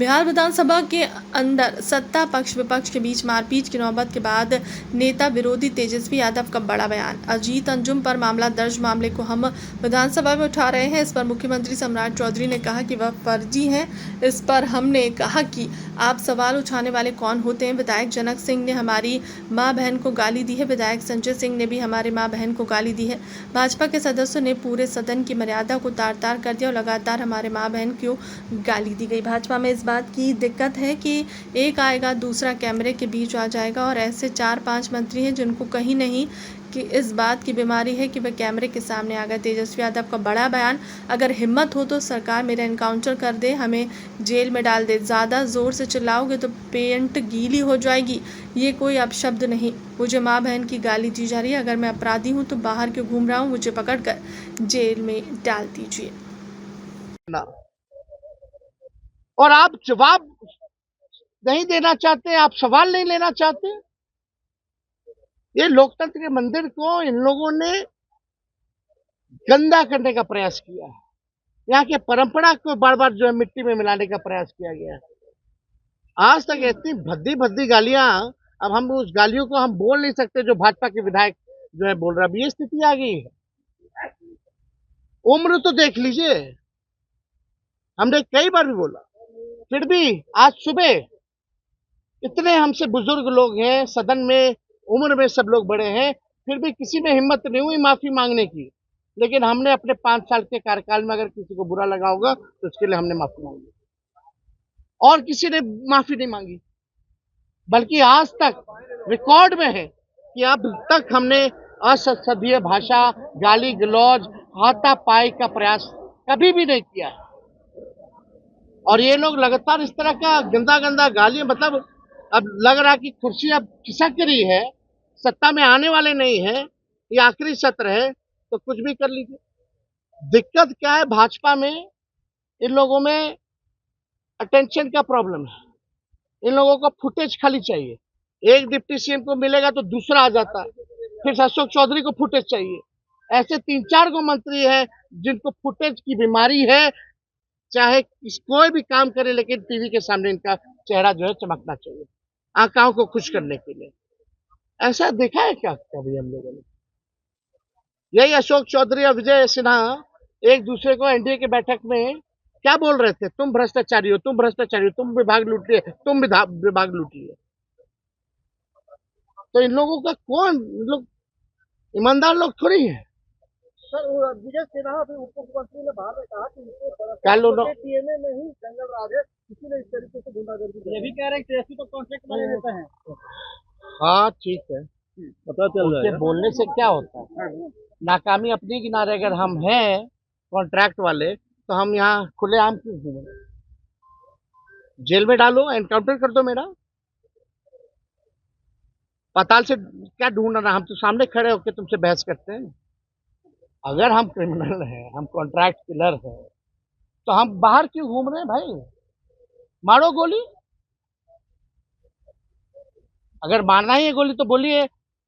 बिहार विधानसभा के अंदर सत्ता पक्ष विपक्ष के बीच मारपीट की नौबत के बाद नेता विरोधी तेजस्वी यादव का बड़ा बयान। अजीत अंजुम पर मामला दर्ज, मामले को हम विधानसभा में उठा रहे हैं। इस पर मुख्यमंत्री सम्राट चौधरी ने कहा कि वह फर्जी हैं। इस पर हमने कहा कि आप सवाल उठाने वाले कौन होते हैं। विधायक जनक सिंह ने हमारी मां बहन को गाली दी है। विधायक संजय सिंह ने भी हमारे मां बहन को गाली दी है। भाजपा के सदस्यों ने पूरे सदन की मर्यादा को तार तार कर दिया और लगातार हमारे मां बहन को गाली दी गई। भाजपा में इस बात की दिक्कत है कि एक आएगा दूसरा कैमरे के बीच आ जाएगा और ऐसे 4-5 मंत्री हैं जिनको कहीं नहीं कि इस बात की बीमारी है कि वह कैमरे के सामने आ गए। तेजस्वी यादव का बड़ा बयान, अगर हिम्मत हो तो सरकार मेरा एनकाउंटर कर दे, हमें जेल में डाल दे। ज़्यादा ज़ोर से चिल्लाओगे तो पेंट गीली हो जाएगी। ये कोई अपशब्द नहीं। मुझे माँ बहन की गाली दी जा रही है। अगर मैं अपराधी हूँ तो बाहर क्यों घूम रहा हूँ? मुझे पकड़कर जेल में डाल दीजिए। और आप जवाब नहीं देना चाहते, आप सवाल नहीं लेना चाहते। ये लोकतंत्र के मंदिर को इन लोगों ने गंदा करने का प्रयास किया है। यहाँ के परंपरा को बार बार जो है मिट्टी में मिलाने का प्रयास किया गया है। आज तक इतनी भद्दी भद्दी गालियां, अब हम उस गालियों को हम बोल नहीं सकते जो भाजपा के विधायक जो है बोल रहा है। अब ये स्थिति आ गई है। उम्र तो देख लीजिए, हमने कई बार भी बोला, फिर भी आज सुबह इतने हमसे बुजुर्ग लोग हैं सदन में, उम्र में सब लोग बड़े हैं, फिर भी किसी में हिम्मत नहीं हुई माफी मांगने की। लेकिन हमने अपने 5 साल के कार्यकाल में अगर किसी को बुरा लगा होगा तो उसके लिए हमने माफी मांगी, और किसी ने माफी नहीं मांगी। बल्कि आज तक रिकॉर्ड में है कि अब तक हमने असंसदीय भाषा, गाली गलौज, हाथापाई का प्रयास कभी भी नहीं किया है। और ये लोग लगातार इस तरह का गंदा गंदा गाली, मतलब अब लग रहा कि कुर्सी अब खिसक रही है, सत्ता में आने वाले नहीं है, ये आखिरी सत्र है तो कुछ भी कर लीजिए। दिक्कत क्या है भाजपा में, इन लोगों में अटेंशन का प्रॉब्लम है। इन लोगों को फुटेज खाली चाहिए। एक डिप्टी सीएम को मिलेगा तो दूसरा आ जाता है, फिर अशोक चौधरी को फुटेज चाहिए। ऐसे 3-4 को मंत्री हैं जिनको फुटेज की बीमारी है। चाहे कोई भी काम करे लेकिन टीवी के सामने इनका चेहरा जो है चमकना चाहिए, आंखों को खुश करने के लिए। ऐसा देखा है क्या कभी हम लोगों ने? यही अशोक चौधरी और विजय सिन्हा एक दूसरे को एनडीए के बैठक में क्या बोल रहे थे? तुम भ्रष्टाचारी हो, तुम भ्रष्टाचारी हो, तुम विभाग लूट लिए, तुम विभाग लूट लिए। तो इन लोगों का कौन, लोग ईमानदार लोग थोड़ी है। सर, विजय सिन्हा अभी उप मुख्यमंत्री ने बाद में कहा कि टीएमए में ही जंगल राज है, किसी ने इस तरीके से गुंडागर्दी। ये भी कह रहे हैं कि तो कॉन्ट्रैक्ट वाले नेता हैं। हाँ ठीक है, पता चल रहा है। बोलने से क्या होता है? नाकामी अपनी किनारे अगर हम हैं कॉन्ट्रैक्ट वाले तो हम यहाँ खुलेआम क्यों घूमें? जेल में डालो, एनकाउंटर कर दो मेरा। पाताल से क्या ढूंढ रहा? हम तो सामने खड़े होकर तुमसे बहस करते हैं। अगर हम क्रिमिनल हैं, हम कॉन्ट्रैक्ट किलर हैं, तो हम बाहर क्यों घूम रहे हैं भाई? मारो गोली। अगर मारना ही है गोली तो बोलिए,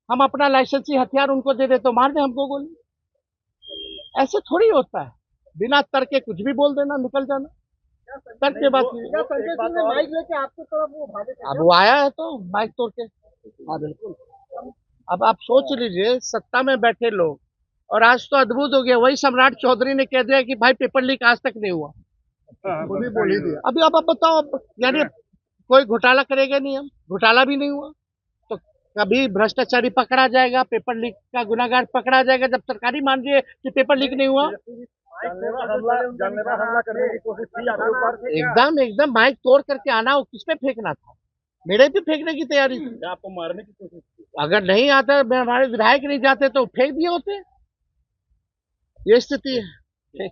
हम अपना लाइसेंसी हथियार उनको दे दे तो मार दे हमको गोली। ऐसे थोड़ी होता है, बिना तर्क के कुछ भी बोल देना, निकल जाना। तर्क के बाद माइक लेके आपकी तरफ वो भागे थे। अब वो आया है तो माइक तोड़ के। हाँ बिल्कुल। अब आप सोच लीजिए, सत्ता में बैठे लोग, और आज तो अद्भुत हो गया, वही सम्राट चौधरी ने कह दिया कि भाई पेपर लीक आज तक नहीं हुआ। बोल ही दिया। अभी अब आप बताओ, यानी कोई घोटाला करेगा नहीं, हम घोटाला भी नहीं हुआ तो कभी भ्रष्टाचारी पकड़ा जाएगा, पेपर लीक का गुनाहगार पकड़ा जाएगा जब सरकारी मान रही है कि पेपर लीक नहीं हुआ। जानलेवा हमला करने की कोशिश की आपके ऊपर। एकदम एकदम माइक तोड़ करके आना, वो किस पे फेंकना था? मेरे पे फेंकने की तैयारी थी। आपको मारने की कोशिश की। अगर नहीं आता, हमारे विधायक नहीं जाते तो फेंक दिए होते। ये स्थिति है।